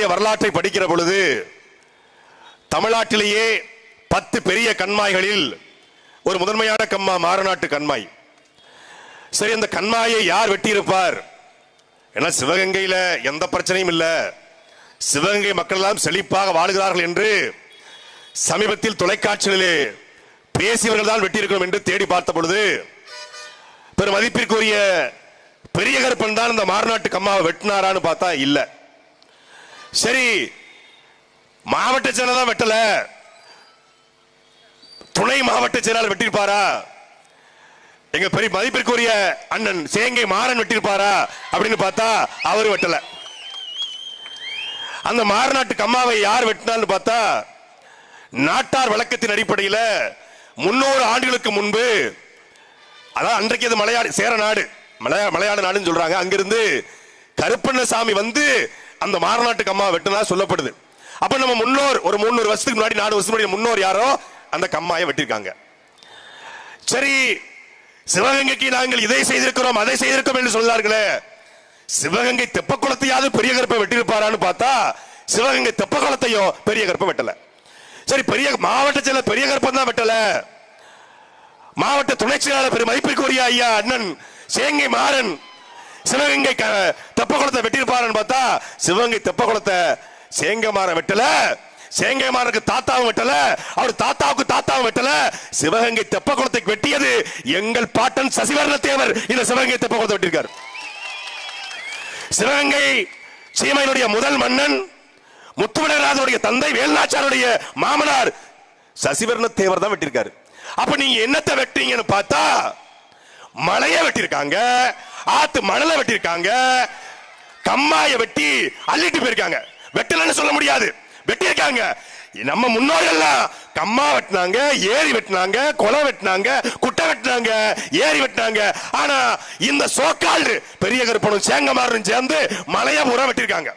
தமிழ்நாட்டினுடைய வரலாற்றை படிக்கிற பொழுது தமிழ்நாட்டிலேயே 10 பெரிய கண்மாய்களில் ஒரு முதன்மையான கம்மா மாரநாட்டு கண்மாய். சரி, அந்த கண்மாயை யார் வெட்டியிருப்பார்? ஏன்னா சிவகங்கையில எந்த பிரச்சனையும் இல்ல, சிவகங்கை மக்கள் எல்லாம் செழிப்பாக வாழுகிறார்கள் என்று சமீபத்தில் தொலைக்காட்சிகளிலே பேசியவர்கள் தான் வெட்டியிருக்கணும் என்று தேடி பார்த்த பொழுது பெரும் மதிப்பிற்குரிய பெரிய கருப்பன் தான் இந்த மாரநாட்டு கம்மாவை வெட்டினாரான்னு பார்த்தா இல்ல. சரி, மாவட்ட செயலர் தான் வெட்டல, துணை மாவட்ட செயலாளர் வெட்டிருப்பாரா? எங்க பெரிய மதிப்பிற்குரிய அண்ணன் சேங்கை மாறன் வெட்டிருப்பாரா அப்படின்னு பார்த்தா அவரு வெட்டல. அந்த மாரநாட்டு கம்மாவை யார் வெட்டினான்னு பார்த்தா நாட்டார் வழக்கத்தின் அடிப்படையில் 300 ஆண்டுகளுக்கு முன்பு, அதான் அன்றைக்கு அது மலையாடு சேர நாடு, மலையாடு நாடுன்னு சொல்றாங்க, அங்கிருந்து கருப்பண்ணசாமி வந்து அந்த மாரநாட்டு கம்மாவை வெட்டினா சொல்லப்படுது. அப்ப நம்ம முன்னோர் ஒரு 300 வருஷத்துக்கு முன்னாடி 4 வருஷத்துக்கு முன்னாடி முன்னோர் யாரோ அந்த கம்மாயை வெட்டிருக்காங்க. சரி, சிவகங்கைக்கு நாங்கள் இதை செய்திருக்கிறோம் அதை செய்திருக்கோம் என்று சொல்றார்களே, சிவகங்கை தெப்பக்குளத்தையாவது பெரிய கருப்பை வெட்டிருப்பாரான்னு பார்த்தா சிவகங்கை தெப்பக்குளத்தையும் பெரிய கருப்பை வெட்டல. சரி, பெரிய மாவட்ட செயலர் பெரிய கருப்பன் தான் வெட்டல, மாவட்ட துணை செயலாளர் பெரிய மதிப்பிற்குரிய ஐயா அண்ணன் சேங்கை மாறன் சிவகங்கை தெப்பக்குளத்தை வெட்டிருப்பாருன்னு பார்த்தா சிவகங்கை தெப்பக்குளத்தை சேங்கை மாறன் வெட்டல, சேங்கை மாறனுக்கு தாத்தாவும் வெட்டல, அவர் தாத்தாவுக்கு தாத்தாவும் வெட்டல. சிவகங்கை தெப்பக்குளத்தை வெட்டியது எங்கள் பாட்டன் சசிவர்ண தேவர் இந்த சிவகங்கை தெப்பக்குளத்தை வெட்டிருக்கார். சிவகங்கை சீமையினுடைய முதல் மன்னன் முத்துவனராஜனுடைய தந்தை வேல்நாச்சாருடைய மாமனார் சசிவர்ண தேவர் தான் வெட்டிருக்காரு. அப்ப நீங்க என்னத்தை வெட்டீங்கன்னு பார்த்தா மலைய வெட்டிருக்காங்க, ஆத்து மணலை வெட்டிருக்காங்க, கம்மாய வெட்டி அள்ளிட்டு போயிருக்காங்க. வெட்டலன்னு சொல்ல முடியாது, வெட்டியிருக்காங்க. நம்ம முன்னோர்கள் கம்மா வெட்டினாங்க, ஏரி வெட்டினாங்க, கொலை வெட்டினாங்க, குட்டை வெட்டினாங்க, ஏரி வெட்டினாங்க. ஆனா இந்த சோக்கால் பெரிய கருப்பனும் சேங்கமாரனும் சேர்ந்து மலைய பூரா வெட்டிருக்காங்க.